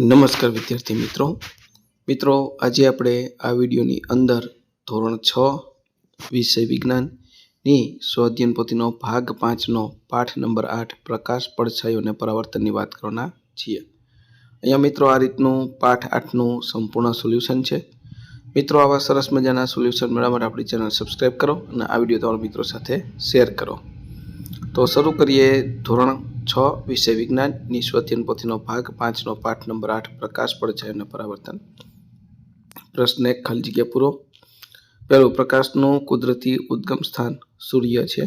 નમસ્કાર વિદ્યાર્થી મિત્રો આજે આપણે આ વિડીયોની અંદર ધોરણ 6 વિષય વિજ્ઞાનની સ્વાધ્યાયન પોથીનો ભાગ 5નો પાઠ નંબર 8 પ્રકાશ પડછાયો અને પરાવર્તનની વાત કરવાના છીએ। અહીંયા મિત્રો આ રીતનું પાઠ 8નું સંપૂર્ણ સોલ્યુશન છે। મિત્રો આવા સરસ મજાના સોલ્યુશન મેળવવા માટે આપણી ચેનલ સબસ્ક્રાઇબ કરો અને આ વિડીયો તમારા મિત્રો સાથે શેર કરો। તો શરૂ કરીએ ધોરણ 6 વિષય વિજ્ઞાનની સ્વાધ્યાયન પોથીનો ભાગ 5નો પાઠ નંબર 8 પ્રકાશ પડછાયો અને પરાવર્તન। પ્રશ્ન 1 ખાલી જગ્યા પૂરો। પહેલું, પ્રકાશનું કુદરતી ઉદ્ગમ સ્થાન સૂર્ય છે।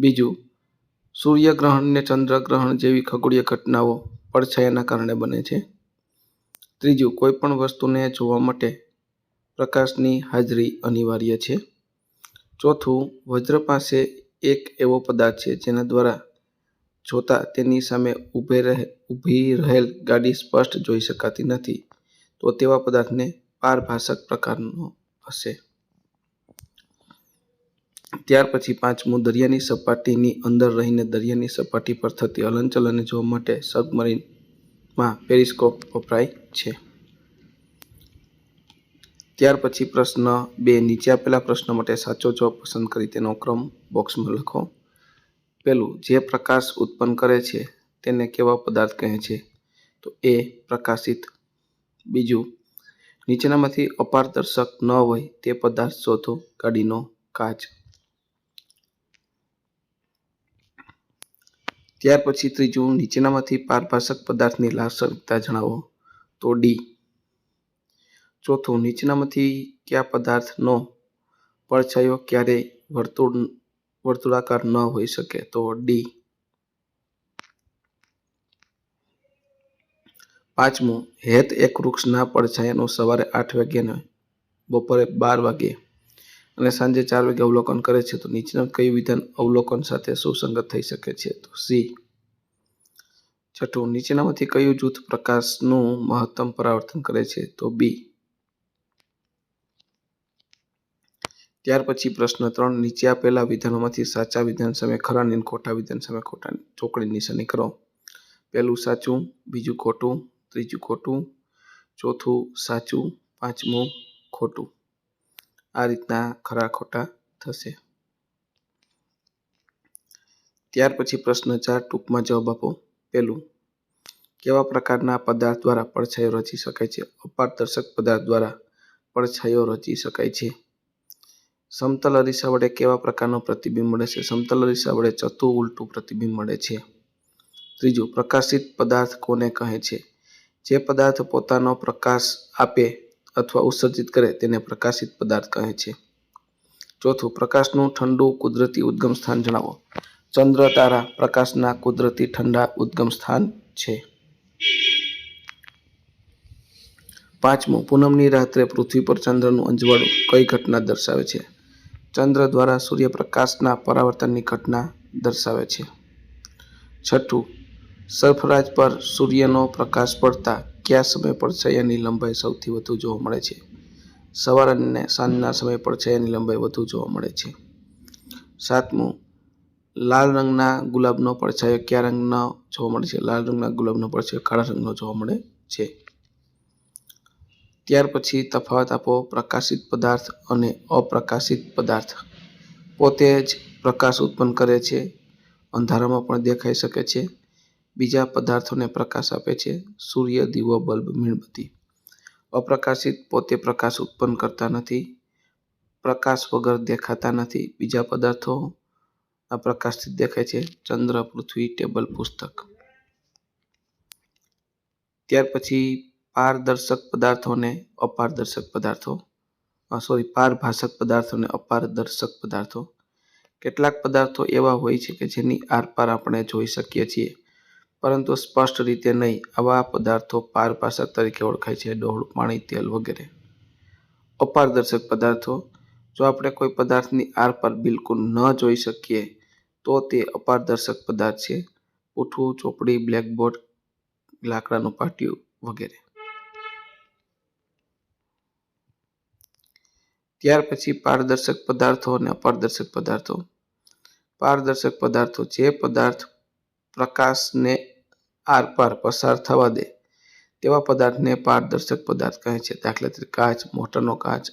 બીજું, સૂર્યગ્રહણ અને ચંદ્રગ્રહણ જેવી ખગોળીય ઘટનાઓ પડછાયાના કારણે બને છે। ત્રીજું, કોઈ પણ વસ્તુને જોવા માટે પ્રકાશની હાજરી અનિવાર્ય છે। ચોથું, વજ્ર પાસે એક એવો પદાર્થ છે જેના દ્વારા જોતા તેની સામે ઊભી રહેલ ગાડી સ્પષ્ટ જોઈ શકાતી નથી, તો તેવા પદાર્થને પારભાસક પ્રકારનો હશે। ત્યાર પછી પાંચમું, દરિયાની સપાટીની અંદર રહીને દરિયાની સપાટી પર થતી હલનચલનને જોવા માટે સબમરીનમાં પેરિસ્કોપ વપરાય છે। ત્યાર પછી પ્રશ્ન 2, નીચે આપેલા પ્રશ્નો માટે સાચો જવાબ પસંદ કરી તેનો ક્રમ બોક્સમાં લખો। પહેલું, જે પ્રકાશ ઉત્પન્ન કરે છે તેને કેવા પદાર્થ કહે છે? તો એ પ્રકાશિત। બીજું, નીચેનામાંથી અપારદર્શક ન હોય તે પદાર્થ શોધો। ગાડીનો કાચ। ત્યાર પછી ત્રીજું, નીચેનામાંથી પારભાસક પદાર્થની લાક્ષણિકતા જણાવો। તો ડી। ચોથું, નીચેનામાંથી કયા પદાર્થનો પડછાયો ક્યારેય વર્તુળાકાર ન હોઈ શકે? તો ડી। પાંચમું, હેત એક વૃક્ષના પડછાયાનું સવારે 8 વાગ્યે, બપોરે 12 વાગ્યે અને સાંજે 4 વાગ્યે અવલોકન કરે છે, તો નીચેનું કયું વિધાન અવલોકન સાથે સુસંગત થઈ શકે છે? તો સી। છઠ્ઠું, નીચેનામાંથી કયું જૂથ પ્રકાશનું મહત્તમ પરાવર્તન કરે છે? તો બી। ત્યાર પછી પ્રશ્ન 3, નીચે આપેલા વિધાનોમાંથી સાચા વિધાન સામે ખરા અને ખોટા વિધાન સામે ખોટાની ચોકડી નિશાની કરો। પહેલું સાચું, બીજું ખોટું, ત્રીજું ખોટું, ચોથું સાચું, પાંચમું ખોટું। આ રીતના ખરા ખોટા થશે। ત્યાર પછી પ્રશ્ન 4, ટૂંકમાં જવાબ આપો। પહેલું, કેવા પ્રકારના પદાર્થ દ્વારા પડછાયો રચી શકાય છે? અપારદર્શક પદાર્થ દ્વારા પડછાયો રચી શકાય છે। સમતલ અરીસા વડે કેવા પ્રકારનું પ્રતિબિંબ મળે છે? સમતલ અરીસા વડે ચતું ઉલટું પ્રતિબિંબ મળે છે। ત્રીજું, પ્રકાશિત પદાર્થ કોને કહે છે? જે પદાર્થ પોતાનો પ્રકાશ આપે અથવા ઉત્સર્જિત કરે તેને પ્રકાશિત પદાર્થ કહે છે। ચોથું, પ્રકાશનું ઠંડુ કુદરતી ઉદ્ગમ સ્થાન જણાવો। ચંદ્ર તારા પ્રકાશના કુદરતી ઠંડા ઉદ્ગમ સ્થાન છે। પાંચમું, પૂનમની રાત્રે પૃથ્વી પર ચંદ્રનું અજવાળું કઈ ઘટના દર્શાવે છે? ચંદ્ર દ્વારા સૂર્યપ્રકાશના પરાવર્તનની ઘટના દર્શાવે છે। છઠ્ઠું, સરફરાજ પર સૂર્યનો પ્રકાશ પડતા કયા સમયે પડછાયાની લંબાઈ સૌથી વધુ જોવા મળે છે? સવાર અને સાંજના સમયે પડછાયાની લંબાઈ વધુ જોવા મળે છે। સાતમું, લાલ રંગના ગુલાબનો પડછાયો કયા રંગનો જોવા મળે છે? લાલ રંગના ગુલાબનો પડછાયો કાળા રંગનો જોવા મળે છે। ત્યાર પછી તફાવત આપો। પ્રકાશિત પદાર્થ અને અપ્રકાશિત પદાર્થ પોતે જ પ્રકાશ ઉત્પન્ન કરે છે, અંધારામાં પણ દેખાઈ શકે છે, બીજા પદાર્થોને પ્રકાશ આપે છે, સૂર્ય, દીવો, બલ્બ, મીણબત્તી। અપ્રકાશિત પોતે પ્રકાશ ઉત્પન્ન કરતા નથી, પ્રકાશ વગર દેખાતા નથી, બીજા પદાર્થો આ પ્રકાશથી દેખાય છે, ચંદ્ર, પૃથ્વી, ટેબલ, પુસ્તક। ત્યાર પછી પારભાસક પદાર્થો અને અપારદર્શક પદાર્થો। કેટલાક પદાર્થો એવા હોય છે કે જેની આરપાર આપણે જોઈ શકીએ છીએ પરંતુ સ્પષ્ટ રીતે નહીં। આવા પદાર્થો પારભાસક તરીકે ઓળખાય છે, ડહોળ, પાણી, તેલ વગેરે। અપારદર્શક પદાર્થો, જો આપણે કોઈ પદાર્થની આરપાર બિલકુલ ન જોઈ શકીએ તો તે અપારદર્શક પદાર્થ છે। પૂઠું, ચોપડી, બ્લેકબોર્ડ, લાકડાનું પાટિયું વગેરે। ત્યાર પછી પારદર્શક પદાર્થો અને અપારદર્શક પદાર્થો। પારદર્શક પદાર્થો, જે પદાર્થ પ્રકાશને આરપાર પસાર થવા દે તેવા પદાર્થને પારદર્શક પદાર્થ કહે છે. દાખલા તરીકે કાચ, મોટરનો કાચ,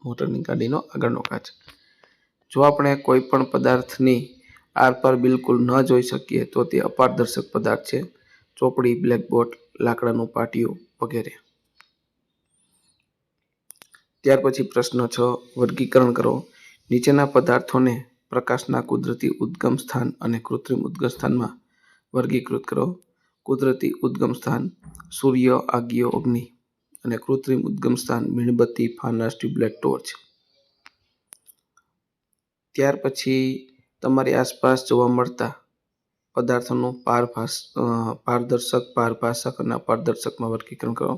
મોટરની ગાડીનો આગળનો કાચ. જો આપણે કોઈ પણ પદાર્થની આરપાર બિલકુલ ન જોઈ શકીએ તો તે અપારદર્શક પદાર્થ છે. ચોપડી, બ્લેકબોર્ડ, લાકડાનું પાટિયું વગેરે. ત્યાર પછી પ્રશ્ન 6, વર્ગીકરણ કરો. નીચેના પદાર્થોને પ્રકાશના કુદરતી ઉદ્ગમ સ્થાન અને કૃત્રિમ ઉદ્ગમ સ્થાનમાં વર્ગીકૃત કરો. કુદરતી ઉદ્ગમ સ્થાન સૂર્ય, આગિયો, અગ્નિ અને કૃત્રિમ ઉદ્ગમ સ્થાન મીણબત્તી, ફાનસ, ટ્યુબલાઇટ, ટોર્ચ. ત્યાર પછી તમારી આસપાસ જોવા મળતા પદાર્થોનું પારદર્શક, પારભાષક અને અપારદર્શકમાં વર્ગીકરણ કરો.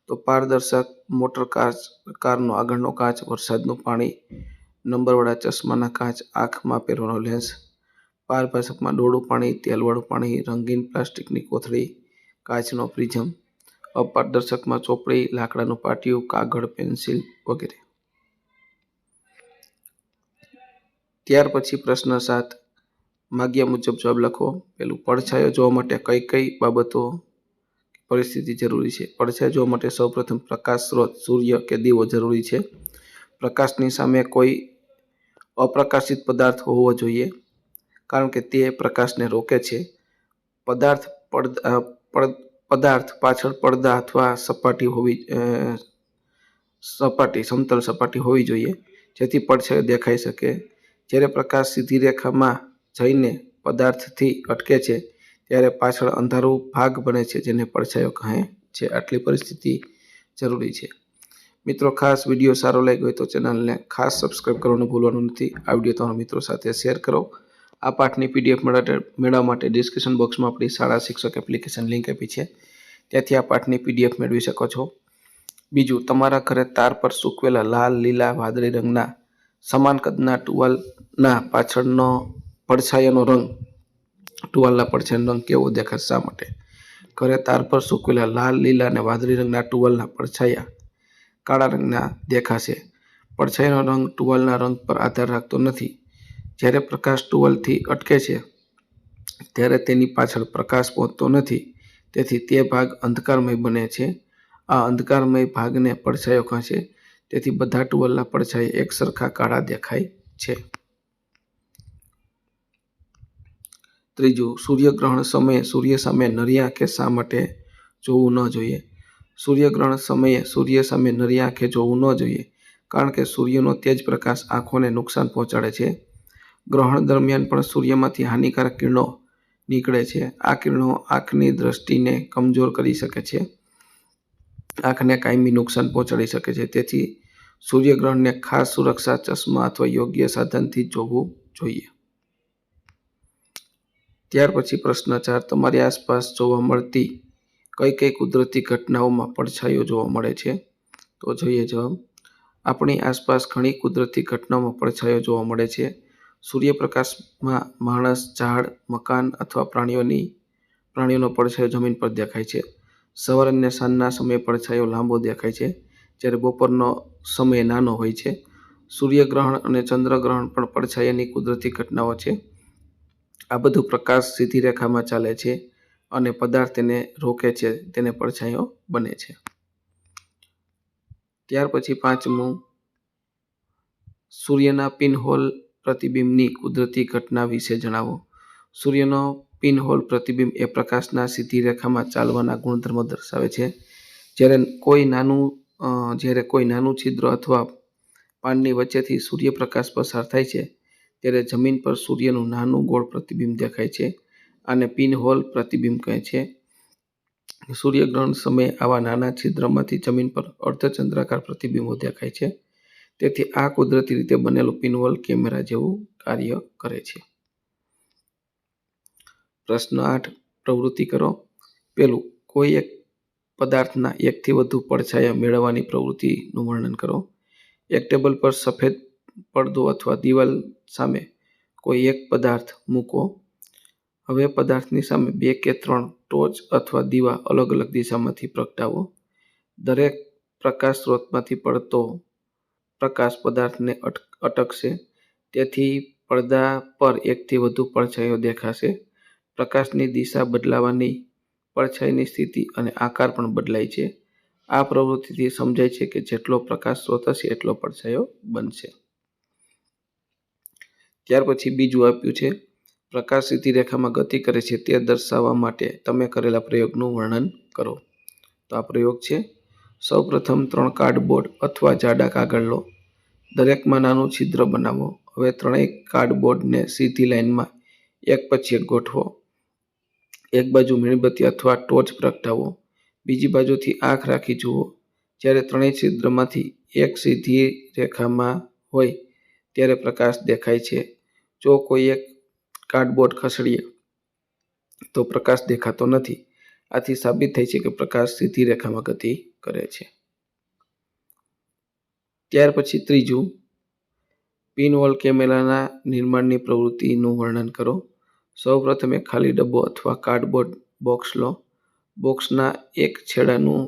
તો પારદર્શક મોટર કારનો આગળનો કાચ, વરસાદનું પાણી, નંબરવાળા ચશ્માના કાચ, આંખમાં પહેરવાનો લેન્સ. પારભાષકમાં ડોળું પાણી, તેલવાળું પાણી, રંગીન પ્લાસ્ટિકની કોથળી, કાચનો પ્રિઝમ. અપારદર્શકમાં ચોપડી, લાકડાનું પાટિયું, કાગળ, પેન્સિલ વગેરે. ત્યાર પછી પ્રશ્ન 7, માગ્યા મુજબ જવાબ લખો. પેલું, પડછાયો જોવા માટે કઈ કઈ બાબતો પરિસ્થિતિ જરૂરી છે? પડછાયો જોવા માટે સૌપ્રથમ પ્રકાશ સ્ત્રોત સૂર્ય કે દીવો જરૂરી છે. પ્રકાશની સામે કોઈ અપ્રકાશિત પદાર્થ હોવો જોઈએ કારણ કે તે પ્રકાશને રોકે છે. પદાર્થ પાછળ પડદા અથવા સમતલ સપાટી હોવી જોઈએ જેથી પડછાયો દેખાઈ શકે. જ્યારે પ્રકાશ સીધી રેખામાં જઈને પદાર્થથી અટકે છે ત્યારે પાછળ અંધારું ભાગ બને છે જેને પડછાયો કહે છે. આટલી પરિસ્થિતિ જરૂરી છે. મિત્રો, ખાસ વિડીયો સારો લાગ્યો હોય તો ચેનલને ખાસ સબસ્ક્રાઈબ કરવાનું ભૂલવાનું નથી. આ વિડીયો તમારા મિત્રો સાથે શેર કરો. આ પાઠની PDF મેળવવા માટે ડિસ્ક્રિપ્શન બોક્સમાં આપણી શાળા શિક્ષક એપ્લિકેશન લિંક આપી છે. ત્યાંથી આ પાઠની PDF મેળવી શકો છો. બીજું, તમારા ઘરે તાર પર સૂકવેલા લાલ, લીલા, વાદળી રંગના સમાન કદના ટુવાલના પાછળનો પડછાયાનો રંગ કેવો દેખાશે? શા માટે? ઘરે તાર પર સૂકવેલા લાલ, લીલા અને વાદળી રંગના ટુવાલના પડછાયા કાળા રંગના દેખાશે. પડછાયાનો રંગ ટુવાલના રંગ પર આધાર રાખતો નથી. જ્યારે પ્રકાશ ટુવાલથી અટકે છે ત્યારે તેની પાછળ પ્રકાશ પહોંચતો નથી, તેથી તે ભાગ અંધકારમય બને છે. આ અંધકારમય ભાગને પડછાયો કહે છે. તેથી બધા ટુવાલના પડછાયા એકસરખા કાળા દેખાય છે. ત્રીજું, સૂર્યગ્રહણ સમયે સૂર્ય સામે નરી આંખે શા માટે જોવું ન જોઈએ? સૂર્યગ્રહણ સમયે સૂર્ય સામે નરી આંખે જોવું ન જોઈએ કારણ કે સૂર્યનો તેજ પ્રકાશ આંખોને નુકસાન પહોંચાડે છે. ગ્રહણ દરમિયાન પણ સૂર્યમાંથી હાનિકારક કિરણો નીકળે છે. આ કિરણો આંખની દ્રષ્ટિને કમજોર કરી શકે છે, આંખને કાયમી નુકસાન પહોંચાડી શકે છે. તેથી સૂર્યગ્રહણને ખાસ સુરક્ષા ચશ્મા અથવા યોગ્ય સાધનથી જોવું જોઈએ. ત્યાર પછી પ્રશ્ન 4, તમારી આસપાસ જોવા મળતી કઈ કઈ કુદરતી ઘટનાઓમાં પડછાયો જોવા મળે છે? તો જોઈએ જવાબ. આપણી આસપાસ ઘણી કુદરતી ઘટનાઓમાં પડછાયો જોવા મળે છે. સૂર્યપ્રકાશમાં માણસ, ઝાડ, મકાન અથવા પ્રાણીઓનો પડછાયો જમીન પર દેખાય છે. સવાર અને સાંજના સમયે પડછાયો લાંબો દેખાય છે જ્યારે બપોરનો સમય નાનો હોય છે. સૂર્યગ્રહણ અને ચંદ્રગ્રહણ પણ પડછાયાની કુદરતી ઘટનાઓ છે. આ બધું પ્રકાશ સીધી રેખામાં ચાલે છે અને પદાર્થ તેને રોકે છે, તેને પડછાયો બને છે. ત્યાર પછી 5મું, સૂર્યના પિનહોલ પ્રતિબિંબની કુદરતી ઘટના વિશે જણાવો. સૂર્યનો પિનહોલ પ્રતિબિંબ એ પ્રકાશના સીધી રેખામાં ચાલવાના ગુણધર્મ દર્શાવે છે. જ્યારે કોઈ નાનું છિદ્ર અથવા પાનની વચ્ચેથી સૂર્યપ્રકાશ પસાર થાય છે ત્યારે જમીન પર સૂર્યનું નાનું ગોળ પ્રતિબિંબ દેખાય છે. આને પિનહોલ પ્રતિબિંબ કહે છે. સૂર્યગ્રહણ સમયે આવા નાના છિદ્રમાંથી જમીન પર અર્ધચંદ્રાકાર પ્રતિબિંબો દેખાય છે. તેથી આ કુદરતી રીતે બનેલું પિનહોલ કેમેરા જેવું કાર્ય કરે છે. પ્રશ્ન 8, પ્રવૃત્તિ કરો. પેલું, કોઈ એક પદાર્થના એકથી વધુ પડછાયા મેળવવાની પ્રવૃત્તિનું વર્ણન કરો. એક ટેબલ પર સફેદ પડદો અથવા દિવાલ સામે કોઈ એક પદાર્થ મૂકો. હવે પદાર્થની સામે 2 કે 3 ટોર્ચ અથવા દીવા અલગ અલગ દિશામાંથી પ્રગટાવો. દરેક પ્રકાશ સ્ત્રોતમાંથી પડતો પ્રકાશ પદાર્થને અટકશે, તેથી પડદા પર એકથી વધુ પડછાયો દેખાશે. પ્રકાશની દિશા બદલાવાની પડછાયાની સ્થિતિ અને આકાર પણ બદલાય છે. આ પ્રવૃત્તિથી સમજાય છે કે જેટલો પ્રકાશ સ્ત્રોત હશે એટલો પડછાયો બનશે. ત્યાર પછી બીજું આપ્યું છે, પ્રકાશ સીધી રેખામાં ગતિ કરે છે તે દર્શાવવા માટે તમે કરેલા પ્રયોગનું વર્ણન કરો. તો આ પ્રયોગ છે, સૌપ્રથમ 3 કાર્ડબોર્ડ અથવા જાડા કાગળ લો. દરેકમાં નાનું છિદ્ર બનાવો. હવે ત્રણેય કાર્ડબોર્ડને સીધી લાઇનમાં એક પછી એક ગોઠવો. એક બાજુ મીણબત્તી અથવા ટોર્ચ પ્રગટાવો. બીજી બાજુથી આંખ રાખી જુઓ. જ્યારે ત્રણેય છિદ્રમાંથી એક સીધી રેખામાં હોય ત્યારે પ્રકાશ દેખાય છે. જો કોઈ એક કાર્ડબોર્ડ ખસેડીએ તો પ્રકાશ દેખાતો નથી. આથી સાબિત થાય છે કે પ્રકાશ સીધી રેખામાં ગતિ કરે છે. ત્યાર પછી ત્રીજું, પિનહોલ કેમેરાના નિર્માણની પ્રવૃત્તિનું વર્ણન કરો. સૌપ્રથમ એક ખાલી ડબ્બો અથવા કાર્ડબોર્ડ બોક્સ લો. બોક્સના એક છેડાનું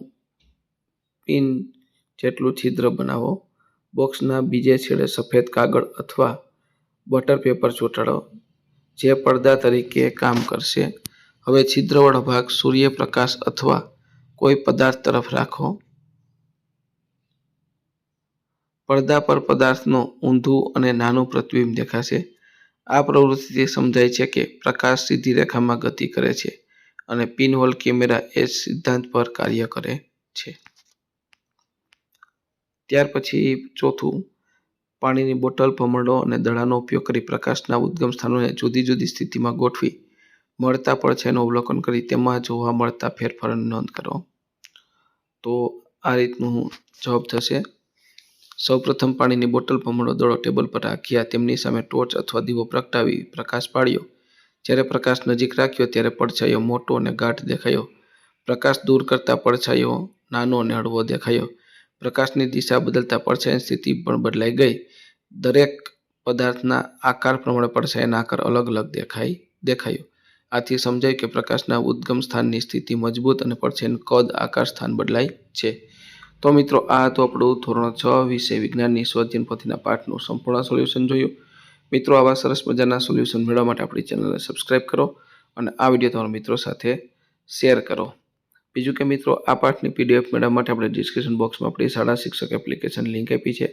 પિન જેટલું છિદ્ર બનાવો. બોક્સના બીજે છેડે સફેદ કાગળ અથવા બટર પેપર ચોંટાડો, જે પડદા તરીકે કામ કરશે. હવે છિદ્રવાળો ભાગ સૂર્યપ્રકાશ અથવા કોઈ પદાર્થ તરફ રાખો. પડદા પર પદાર્થનું ઊંધું અને નાનું પ્રતિબિંબ દેખાશે. આ પ્રવૃત્તિથી સમજાય છે કે પ્રકાશ સીધી રેખામાં ગતિ કરે છે અને પિનહોલ કેમેરા એ સિદ્ધાંત પર કાર્ય કરે છે. ત્યાર પછી ચોથું, પાણીની બોટલ, ભમરડો અને દડાનો ઉપયોગ કરી પ્રકાશના ઉદ્ગમ સ્થાનોને જુદી જુદી સ્થિતિમાં ગોઠવી મળતા પડછાયાનું અવલોકન કરી તેમાં જોવા મળતા ફેરફારોની નોંધ કરો. તો આ રીતનું જવાબ થશે. સૌપ્રથમ પાણીની બોટલ, ભમરડો, દડો ટેબલ પર રાખ્યા. તેમની સામે ટોર્ચ અથવા દીવો પ્રગટાવી પ્રકાશ પાડ્યો. જ્યારે પ્રકાશ નજીક રાખ્યો ત્યારે પડછાયો મોટો અને ગાઢ દેખાયો. પ્રકાશ દૂર કરતા પડછાયો નાનો અને હળવો દેખાયો. પ્રકાશની દિશા બદલતા પડછાયાની સ્થિતિ પણ બદલાઈ ગઈ. દરેક પદાર્થના આકાર પ્રમાણે પડછાયાનો આકાર અલગ અલગ દેખાયો. આથી સમજાય કે પ્રકાશના ઉદ્ગમ સ્થાનની સ્થિતિ મજબૂત અને પડછાયાનું કદ, આકાર, સ્થાન બદલાય છે. તો મિત્રો, આ હતું આપણું ધોરણ 6 વિષય વિજ્ઞાનની સ્વાધ્યાયન પોથીના પાઠનું સંપૂર્ણ સોલ્યુશન જોયું. મિત્રો, આવા સરસ મજાના સોલ્યુશન મેળવવા માટે આપણી ચેનલને સબસ્ક્રાઈબ કરો અને આ વિડીયો તમારા મિત્રો સાથે શેર કરો. બીજું કે મિત્રો, આ પાઠની PDF મેળવવા માટે આપણે ડિસ્ક્રિપ્શન બોક્સમાં આપણી શાળા શિક્ષક એપ્લિકેશન લિંક આપી છે.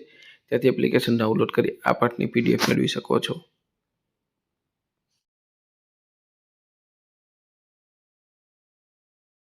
ત્યાંથી એપ્લિકેશન ડાઉનલોડ કરી આ પાઠની PDF મેળવી શકો છો.